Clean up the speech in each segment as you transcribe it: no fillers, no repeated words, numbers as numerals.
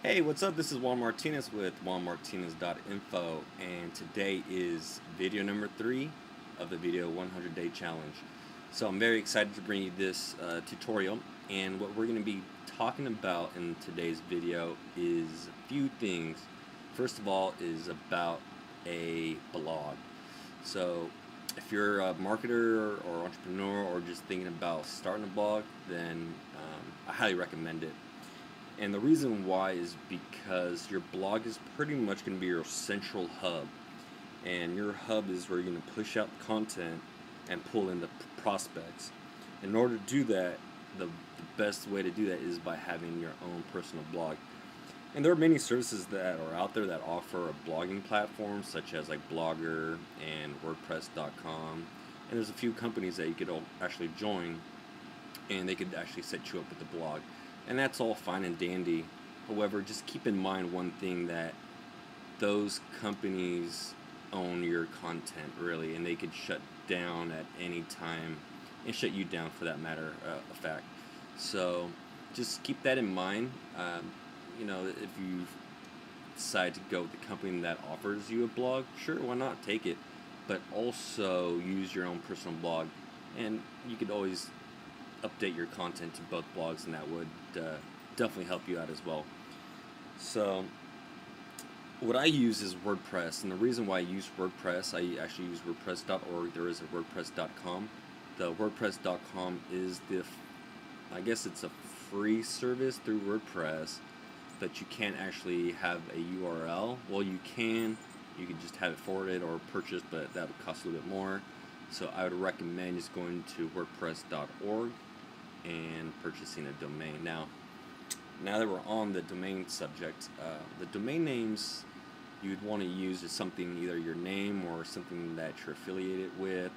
Hey, what's up? This is Juan Martinez with juanmartinez.info, and today is video number 3 of the video 100 Day Challenge. So I'm very excited to bring you this tutorial, and what we're going to be talking about in today's video is a few things. First of all is about a blog. So if you're a marketer or entrepreneur or just thinking about starting a blog, then I highly recommend it. And the reason why is because your blog is pretty much going to be your central hub. And your hub is where you're going to push out content and pull in the prospects. In order to do that, the best way to do that is by having your own personal blog. And there are many services that are out there that offer a blogging platform, such as like Blogger and WordPress.com. And there's a few companies that you could actually join, and they could actually set you up with the blog. And that's all fine and dandy. However, just keep in mind one thing, that those companies own your content, really, and they could shut down at any time, and shut you down for that matter of fact. So just keep that in mind. If you decide to go with the company that offers you a blog, sure, why not take it? But also use your own personal blog, and you could always update your content to both blogs, and that would definitely help you out as well. So what I use is WordPress, and the reason why I use WordPress, I actually use WordPress.org. There is a WordPress.com. The WordPress.com is I guess it's a free service through WordPress, but you can't actually have a URL. Well, you can just have it forwarded or purchased, but that would cost a little bit more. So I would recommend just going to WordPress.org and purchasing a domain. Now that we're on the domain subject, the domain names you'd want to use is something, either your name or something that you're affiliated with,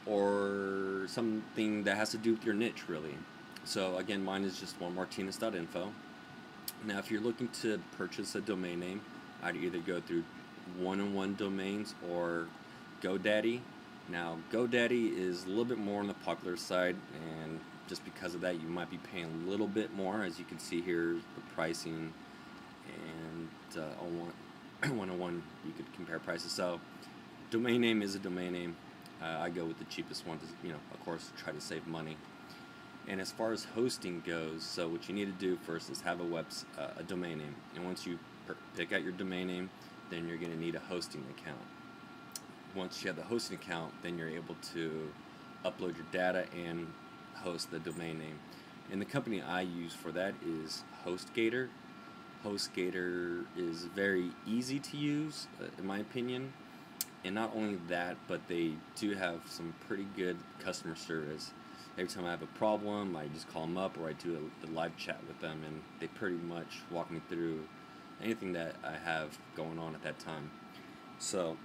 or something that has to do with your niche, really. So again, mine is just juanmartinez.info. Now if you're looking to purchase a domain name, I'd either go through one-on-one domains or GoDaddy. Now GoDaddy is a little bit more on the popular side, and just because of that, you might be paying a little bit more. As you can see here, the pricing, and on one-on-one you could compare prices. So domain name is a domain name. I go with the cheapest one to, of course, try to save money. And as far as hosting goes, so what you need to do first is have a domain name. And once you pick out your domain name, then you're going to need a hosting account. Once you have the hosting account, then you're able to upload your data and host the domain name. And the company I use for that is HostGator. HostGator is very easy to use, in my opinion. And not only that, but they do have some pretty good customer service. Every time I have a problem, I just call them up, or I do a live chat with them, and they pretty much walk me through anything that I have going on at that time. So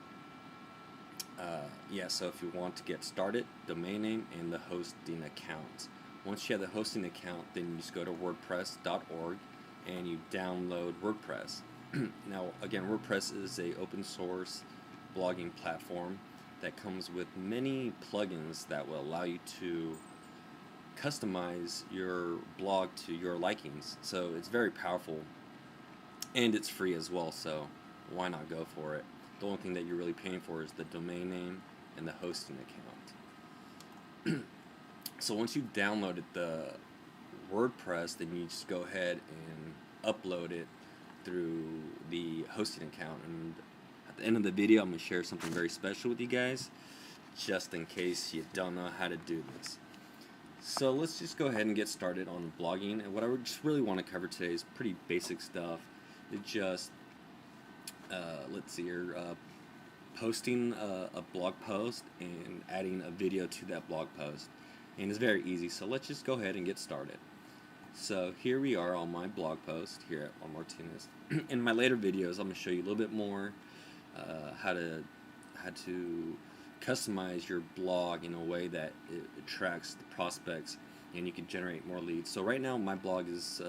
so if you want to get started, domain name and the hosting account. Once you have the hosting account, then you just go to WordPress.org and you download WordPress. Now, again, WordPress is a open source blogging platform that comes with many plugins that will allow you to customize your blog to your likings. So it's very powerful, and it's free as well, so why not go for it? The only thing that you're really paying for is the domain name and the hosting account. So once you've downloaded the WordPress, then you just go ahead and upload it through the hosting account. And at the end of the video, I'm going to share something very special with you guys, just in case you don't know how to do this. So let's just go ahead and get started on blogging. And what I just really want to cover today is pretty basic stuff. It's just let's see here, posting a blog post and adding a video to that blog post. And it's very easy, so let's just go ahead and get started. So here we are on my blog post here at Juan Martinez. In my later videos, I'm going to show you a little bit more how to customize your blog in a way that it attracts the prospects and you can generate more leads. So right now my blog is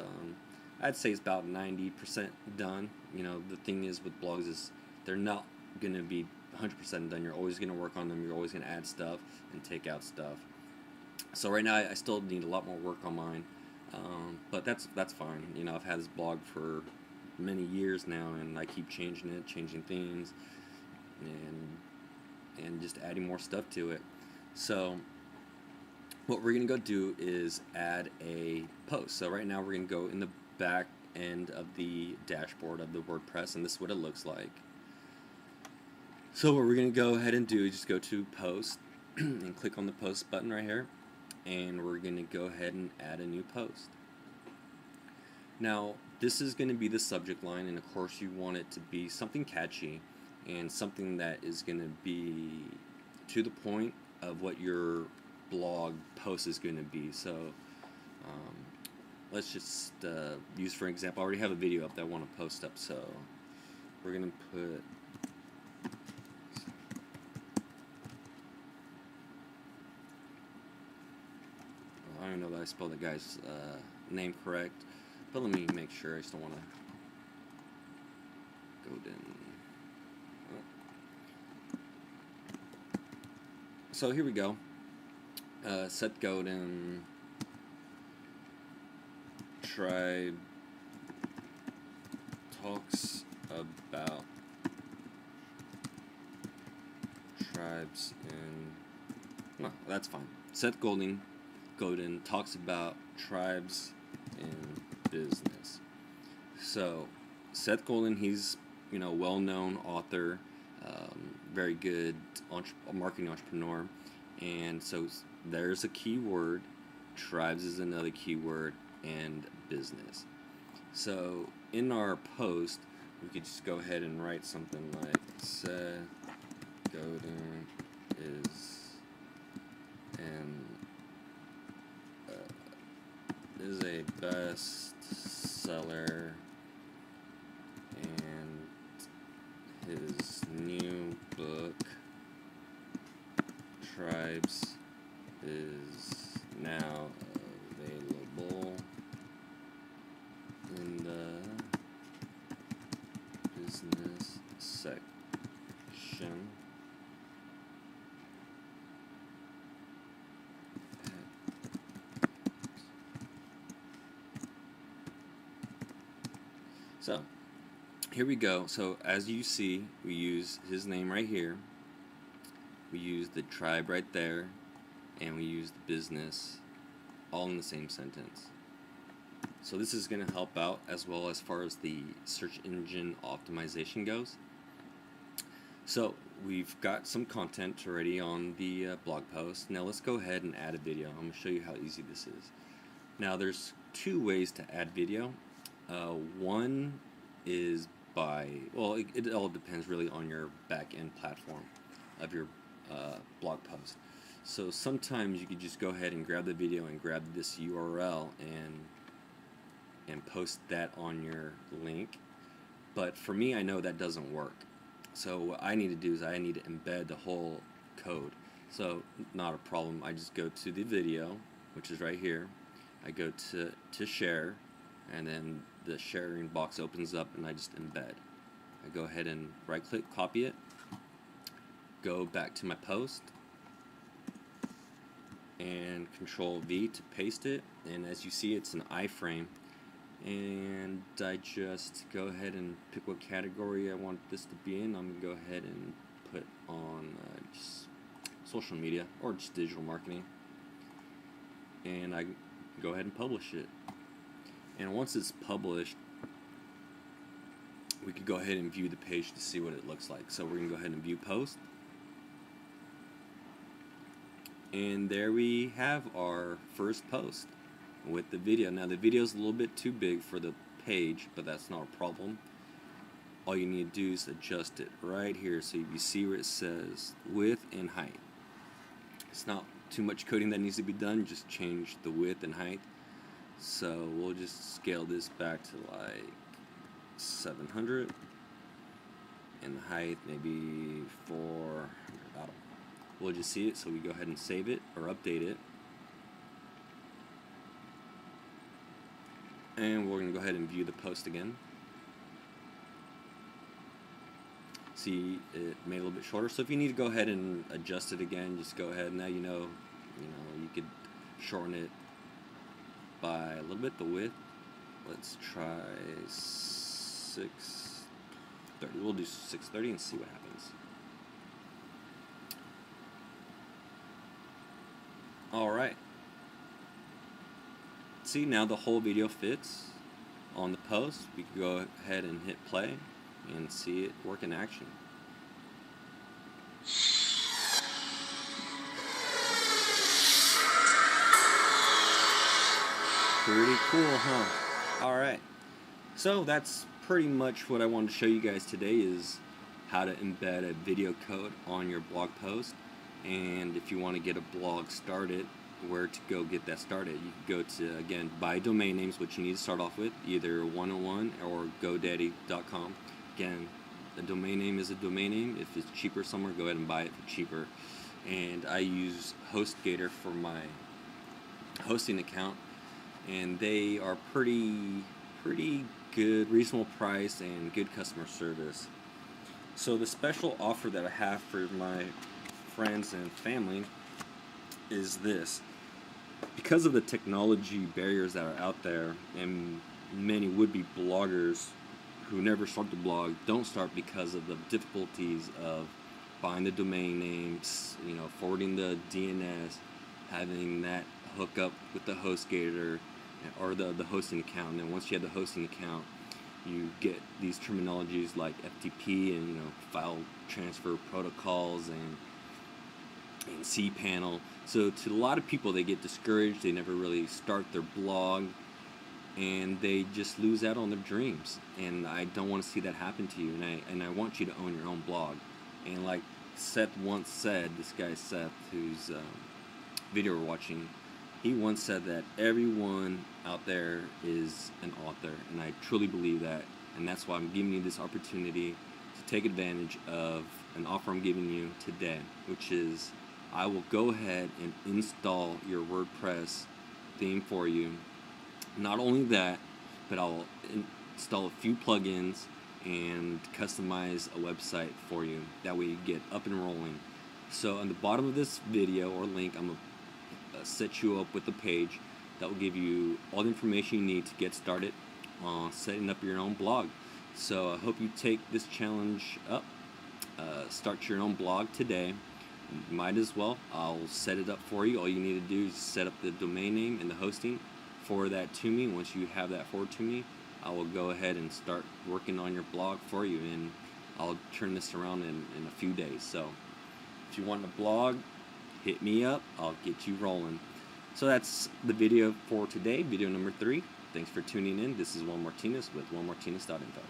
I'd say it's about 90% done. The thing is with blogs is they're not going to be 100% done. You're always going to work on them. You're always going to add stuff and take out stuff. So right now I still need a lot more work on mine. But that's fine. You know, I've had this blog for many years now, and I keep changing it, changing themes, and just adding more stuff to it. So what we're gonna go do is add a post. So right now we're gonna go in the back end of the dashboard of the WordPress, and this is what it looks like. So what we're gonna go ahead and do is just go to post and click on the post button right here, and we're gonna go ahead and add a new post. Now this is going to be the subject line, and of course you want it to be something catchy and something that is going to be to the point of what your blog post is going to be. So let's just use for example, I already have a video up that I want to post up, so we're going to put I don't know that I spelled the guy's name correct, but let me make sure. I just don't want to go down. So here we go. Seth Godin, tribe talks about tribes in. No, that's fine. Seth Godin talks about tribes in business. So Seth Godin, he's well-known author, very good marketing entrepreneur, and so there's a keyword, tribes is another keyword, and business. So in our post we could just go ahead and write something like Seth Godin is a bestseller, and his new book Tribes is now available in the business section. So here we go. So as you see, we use his name right here, we use the tribe right there, and we use the business all in the same sentence. So this is going to help out as well as far as the search engine optimization goes. So we've got some content already on the blog post. Now let's go ahead and add a video. I'm going to show you how easy this is. Now there's two ways to add video. One is by, well, it all depends really on your back-end platform of your blog post. So sometimes you could just go ahead and grab the video and grab this URL and post that on your link. But for me, I know that doesn't work. So what I need to do is I need to embed the whole code. So not a problem. I just go to the video, which is right here. I go to share, and then the sharing box opens up, and I just embed. I go ahead and right click, copy it, go back to my post, and Control V to paste it. And as you see, it's an iframe, and I just go ahead and pick what category I want this to be in. I'm going to go ahead and put on just social media or just digital marketing, and I go ahead and publish it. And once it's published, we could go ahead and view the page to see what it looks like. So we're going to go ahead and view post. And there we have our first post with the video. Now the video is a little bit too big for the page, but that's not a problem. All you need to do is adjust it right here so you see where it says width and height. It's not too much coding that needs to be done, just change the width and height. So we'll just scale this back to like 700, and the height maybe 400. We'll just see it, so we go ahead and save it or update it, and we're going to go ahead and view the post again. See, it made it a little bit shorter. So if you need to go ahead and adjust it again, just go ahead. Now you could shorten it by a little bit the width. Let's try 630. We'll do 630 and see what happens. Alright. See, now the whole video fits on the post. We can go ahead and hit play and see it work in action. Pretty cool, huh? Alright, so that's pretty much what I wanted to show you guys today, is how to embed a video code on your blog post. And if you want to get a blog started, where to go get that started. You can go to, again, buy domain names, which you need to start off with, either 101 or GoDaddy.com. Again, a domain name is a domain name. If it's cheaper somewhere, go ahead and buy it for cheaper. And I use HostGator for my hosting account, and they are pretty good, reasonable price, and good customer service. So the special offer that I have for my friends and family is this. Because of the technology barriers that are out there, and many would-be bloggers who never start the blog don't start because of the difficulties of buying the domain names, forwarding the DNS, having that hook up with the HostGator or the hosting account. And then once you have the hosting account, you get these terminologies like FTP and file transfer protocols and cPanel. So to a lot of people, they get discouraged. They never really start their blog, and they just lose out on their dreams. And I don't want to see that happen to you. And I want you to own your own blog. And like Seth once said, this guy Seth, whose video we're watching, he once said that everyone out there is an author, and I truly believe that. And that's why I'm giving you this opportunity to take advantage of an offer I'm giving you today, which is I will go ahead and install your WordPress theme for you. Not only that, but I'll install a few plugins and customize a website for you. That way you get up and rolling. So on the bottom of this video or link, I'm going to set you up with a page that will give you all the information you need to get started on setting up your own blog. So I hope you take this challenge up. Start your own blog today. Might as well. I'll set it up for you. All you need to do is set up the domain name and the hosting. Forward that to me. Once you have that forward to me, I will go ahead and start working on your blog for you, and I'll turn this around in a few days. So if you want a blog, hit me up. I'll get you rolling. So that's the video for today, video number 3. Thanks for tuning in. This is Juan Martinez with JuanMartinez.info.